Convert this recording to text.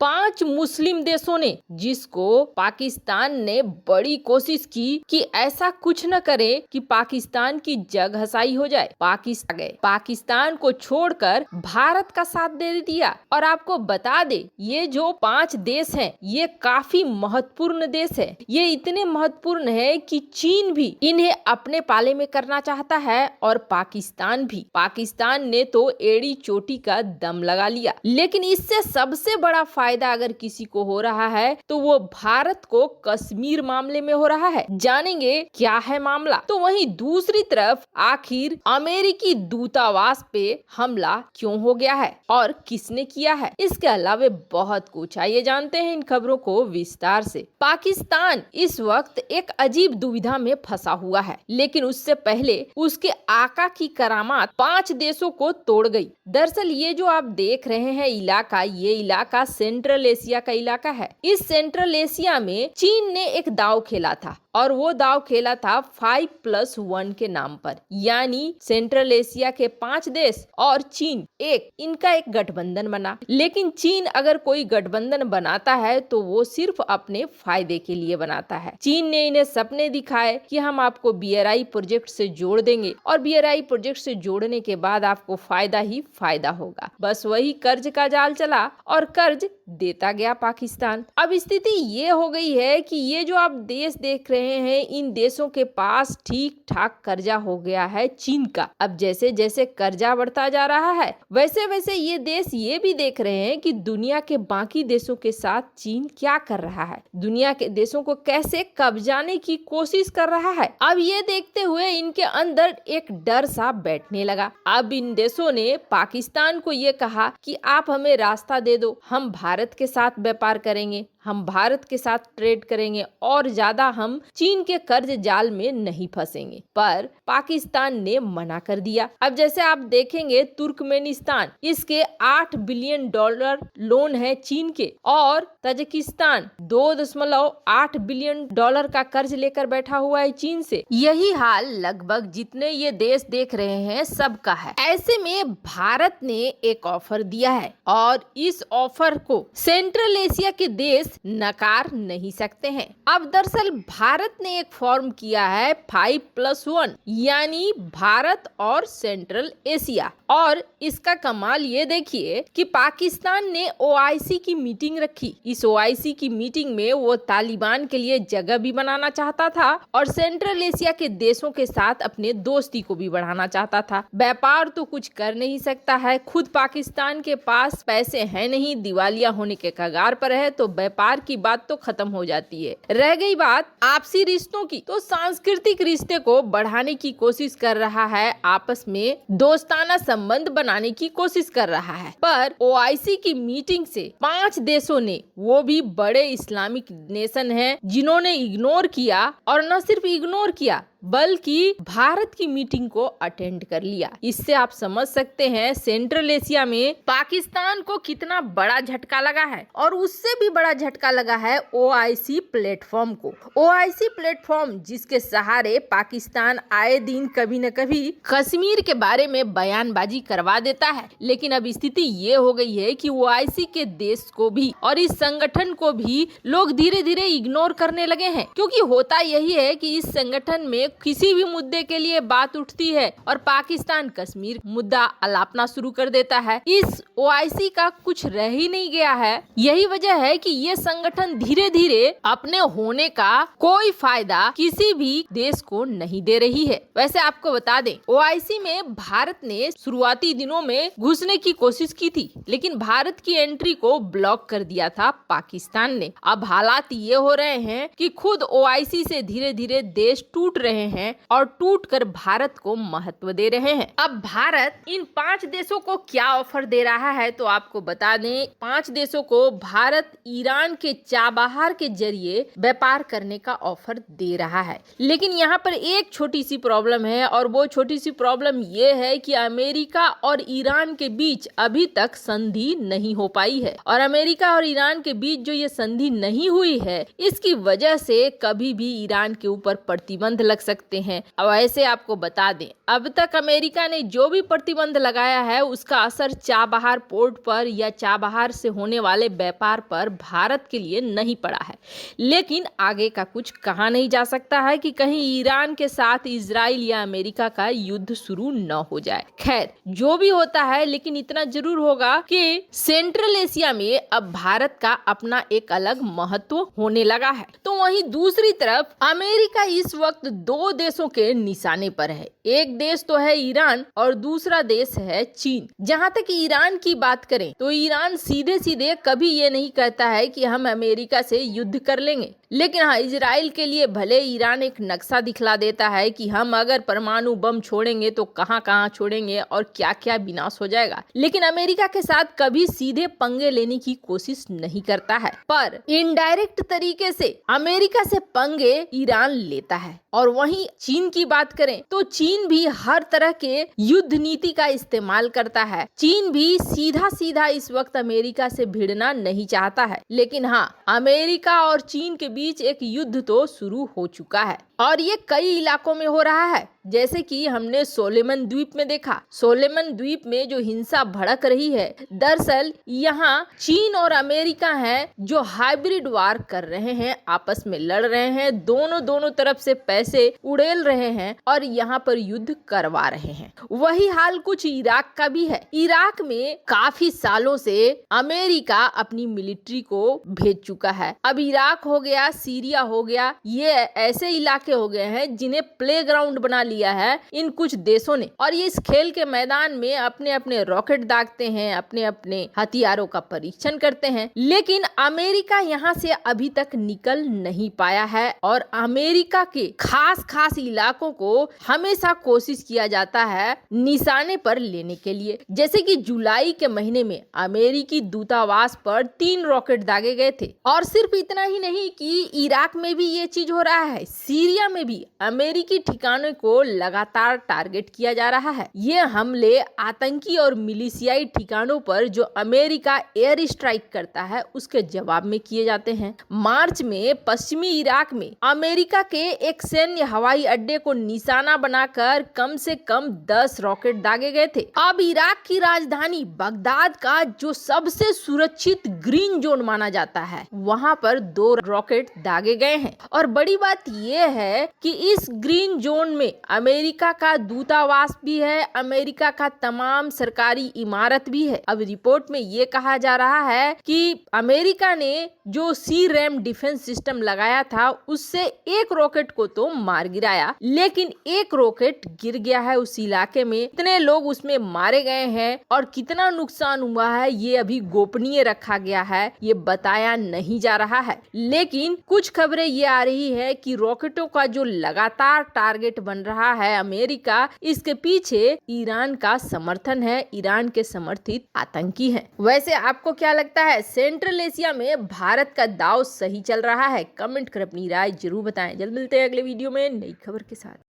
5 मुस्लिम देशों ने, जिसको पाकिस्तान ने बड़ी कोशिश की कि ऐसा कुछ न करे कि पाकिस्तान की जग हसाई हो जाए, पाकिस्तान को छोड़कर भारत का साथ दे दिया। और आपको बता दे, ये जो 5 देश हैं, ये काफी महत्वपूर्ण देश है। ये इतने महत्वपूर्ण है कि चीन भी इन्हें अपने पाले में करना चाहता है और पाकिस्तान भी। पाकिस्तान ने तो एड़ी चोटी का दम लगा लिया। लेकिन इससे सबसे बड़ा फायदा अगर किसी को हो रहा है तो वो भारत को कश्मीर मामले में हो रहा है। जानेंगे क्या है मामला। तो वहीं दूसरी तरफ आखिर अमेरिकी दूतावास पे हमला क्यों हो गया है और किसने किया है, इसके अलावा बहुत कुछ। आइए जानते हैं इन खबरों को विस्तार से। पाकिस्तान इस वक्त एक अजीब दुविधा में फंसा हुआ है, लेकिन उससे पहले उसके आका की करामात 5 देशों को तोड़ गई। दरअसल ये जो आप देख रहे हैं इलाका, ये इलाका सेंट्रल एशिया का इलाका है। इस सेंट्रल एशिया में चीन ने एक दांव खेला था और वो दांव खेला था 5+1 के नाम पर, यानी सेंट्रल एशिया के 5 देश और चीन इनका एक गठबंधन बना। लेकिन चीन अगर कोई गठबंधन बनाता है तो वो सिर्फ अपने फायदे के लिए बनाता है। चीन ने इन्हें सपने दिखाए कि हम आपको BRI प्रोजेक्ट से जोड़ देंगे और BRI प्रोजेक्ट से जोड़ने के बाद आपको फायदा ही फायदा होगा। बस वही कर्ज का जाल चला और कर्ज देता गया पाकिस्तान। अब स्थिति ये हो गई है कि ये जो आप देश देख रहे हैं, इन देशों के पास ठीक ठाक कर्जा हो गया है चीन का। अब जैसे जैसे कर्जा बढ़ता जा रहा है, वैसे वैसे ये देश ये भी देख रहे हैं कि दुनिया के बाकी देशों के साथ चीन क्या कर रहा है, दुनिया के देशों को कैसे कब्जाने की कोशिश कर रहा है। अब ये देखते हुए इनके अंदर एक डर सा बैठने लगा। अब इन देशों ने पाकिस्तान को ये कहा कि आप हमें रास्ता दे दो, हम भारत के साथ व्यापार करेंगे, हम भारत के साथ ट्रेड करेंगे और ज्यादा हम चीन के कर्ज जाल में नहीं फंसेंगे। पर पाकिस्तान ने मना कर दिया। अब जैसे आप देखेंगे तुर्कमेनिस्तान, इसके $8 बिलियन लोन है चीन के, और तजाकिस्तान $2.8 बिलियन का कर्ज लेकर बैठा हुआ है चीन से। यही हाल लगभग जितने ये देश देख रहे हैं सबका है। ऐसे में भारत ने एक ऑफर दिया है और इस ऑफर को सेंट्रल एशिया के देश नकार नहीं सकते हैं। अब दरअसल भारत ने एक फॉर्म किया है 5+1, यानी भारत और सेंट्रल एशिया। और इसका कमाल ये देखिए कि पाकिस्तान ने OIC की मीटिंग रखी। इस OIC की मीटिंग में वो तालिबान के लिए जगह भी बनाना चाहता था और सेंट्रल एशिया के देशों के साथ अपने दोस्ती को भी बढ़ाना चाहता था। व्यापार तो कुछ कर नहीं सकता है, खुद पाकिस्तान के पास पैसे हैं नहीं, दिवालिया होने के कगार पर है, तो व्यापार की बात तो खत्म हो जाती है। रह गई बात आपसी रिश्तों की, तो सांस्कृतिक रिश्ते को बढ़ाने की कोशिश कर रहा है, आपस में दोस्ताना संबंध बनाने की कोशिश कर रहा है। पर OIC की मीटिंग से 5 देशों ने, वो भी बड़े इस्लामिक नेशन हैं, जिन्होंने इग्नोर किया, और न सिर्फ इग्नोर किया बल्कि भारत की मीटिंग को अटेंड कर लिया। इससे आप समझ सकते हैं सेंट्रल एशिया में पाकिस्तान को कितना बड़ा झटका लगा है। और उससे भी बड़ा झटका लगा है OIC प्लेटफॉर्म को। OIC प्लेटफॉर्म जिसके सहारे पाकिस्तान आए दिन कभी न कभी कश्मीर के बारे में बयानबाजी करवा देता है। लेकिन अब स्थिति ये हो गई है कि OIC के देश को भी और इस संगठन को भी लोग धीरे धीरे इग्नोर करने लगे हैं, क्योंकि होता यही है कि इस संगठन में किसी भी मुद्दे के लिए बात उठती है और पाकिस्तान कश्मीर मुद्दा अलापना शुरू कर देता है। इस OIC का कुछ रह ही नहीं गया है। यही वजह है कि ये संगठन धीरे धीरे अपने होने का कोई फायदा किसी भी देश को नहीं दे रही है। वैसे आपको बता दें, OIC में भारत ने शुरुआती दिनों में घुसने की कोशिश की थी, लेकिन भारत की एंट्री को ब्लॉक कर दिया था पाकिस्तान ने। अब हालात ये हो रहे हैं कि खुद OIC से धीरे धीरे देश टूट रहे हैं और टूटकर भारत को महत्व दे रहे हैं। अब भारत इन 5 देशों को क्या ऑफर दे रहा है, तो आपको बता दें, 5 देशों को भारत ईरान के चाबहार के जरिए व्यापार करने का ऑफर दे रहा है। लेकिन यहाँ पर एक छोटी सी प्रॉब्लम है, और वो छोटी सी प्रॉब्लम ये है कि अमेरिका और ईरान के बीच अभी तक संधि नहीं हो पाई है। और अमेरिका और ईरान के बीच जो ये संधि नहीं हुई है, इसकी वजह से कभी भी ईरान के ऊपर प्रतिबंध लग सकते हैं। अब ऐसे आपको बता दें, अब तक अमेरिका ने जो भी प्रतिबंध लगाया है उसका असर चाबहार पोर्ट पर या चाबहार से होने वाले व्यापार पर भारत के लिए नहीं पड़ा है। लेकिन आगे का कुछ कहा नहीं जा सकता है कि कहीं ईरान के साथ इजराइल या अमेरिका का युद्ध शुरू न हो जाए। खैर जो भी होता है, लेकिन इतना जरूर होगा कि सेंट्रल एशिया में अब भारत का अपना एक अलग महत्व होने लगा है। तो वहीं दूसरी तरफ अमेरिका इस वक्त दो देशों के निशाने पर है। एक देश तो है ईरान और दूसरा देश है चीन। जहां तक ईरान की बात करें तो ईरान सीधे सीधे कभी ये नहीं कहता है कि हम अमेरिका से युद्ध कर लेंगे, लेकिन हाँ, इजराइल के लिए भले ईरान एक नक्शा दिखला देता है कि हम अगर परमाणु बम छोड़ेंगे तो कहां कहां छोड़ेंगे और क्या क्या विनाश हो जाएगा, लेकिन अमेरिका के साथ कभी सीधे पंगे लेने की कोशिश नहीं करता है। पर इनडायरेक्ट तरीके से अमेरिका से पंगे ईरान लेता है। और वहीं चीन की बात करें तो चीन भी हर तरह के युद्ध नीति का इस्तेमाल करता है। चीन भी सीधा सीधा इस वक्त अमेरिका से भिड़ना नहीं चाहता है, लेकिन हाँ, अमेरिका और चीन के बीच एक युद्ध तो शुरू हो चुका है और ये कई इलाकों में हो रहा है। जैसे कि हमने सोलेमन द्वीप में देखा। सोलेमन द्वीप में जो हिंसा भड़क रही है, दरअसल यहाँ चीन और अमेरिका हैं जो हाइब्रिड वार कर रहे हैं, आपस में लड़ रहे हैं, दोनों तरफ से पैसे उड़ेल रहे हैं और यहाँ पर युद्ध करवा रहे हैं। वही हाल कुछ इराक का भी है। इराक में काफी सालों से अमेरिका अपनी मिलिट्री को भेज चुका है। अब इराक हो गया, सीरिया हो गया, ये ऐसे इलाके हो गए हैं जिन्हें प्लेग्राउंड बना लिया है इन कुछ देशों ने, और ये इस खेल के मैदान में अपने अपने रॉकेट दागते हैं, अपने अपने हथियारों का परीक्षण करते हैं। लेकिन अमेरिका यहाँ से अभी तक निकल नहीं पाया है और अमेरिका के खास इलाकों को हमेशा कोशिश किया जाता है निशाने पर लेने के लिए। जैसे कि जुलाई के महीने में अमेरिकी दूतावास पर 3 रॉकेट दागे गए थे। और सिर्फ इतना ही नहीं कि इराक में भी ये चीज हो रहा है, सीरिया में भी अमेरिकी ठिकानों को लगातार टारगेट किया जा रहा है। ये हमले आतंकी और मिलिशियाई ठिकानों पर जो अमेरिका एयर स्ट्राइक करता है उसके जवाब में किए जाते हैं। मार्च में पश्चिमी इराक में अमेरिका के एक सैन्य हवाई अड्डे को निशाना बनाकर कम से कम 10 रॉकेट दागे गए थे। अब इराक की राजधानी बगदाद का जो सबसे सुरक्षित ग्रीन जोन माना जाता है, वहां पर 2 रॉकेट दागे गए हैं। और बड़ी बात यह है कि इस ग्रीन जोन में अमेरिका का दूतावास भी है, अमेरिका का तमाम सरकारी इमारत भी है। अब रिपोर्ट में ये कहा जा रहा है कि अमेरिका ने जो सी रैम डिफेंस सिस्टम लगाया था उससे एक रॉकेट को तो मार गिराया, लेकिन एक रॉकेट गिर गया है उस इलाके में। कितने लोग उसमें मारे गए हैं और कितना नुकसान हुआ है ये अभी गोपनीय रखा गया है, ये बताया नहीं जा रहा है। लेकिन कुछ खबरें ये आ रही है कि रॉकेटों का जो लगातार टारगेट बन रहा है अमेरिका, इसके पीछे ईरान का समर्थन है, ईरान के समर्थित आतंकी हैं। वैसे आपको क्या लगता है, सेंट्रल एशिया में भारत का दांव सही चल रहा है? कमेंट कर अपनी राय जरूर बताएं। जल्द मिलते हैं अगले वीडियो में नई खबर के साथ।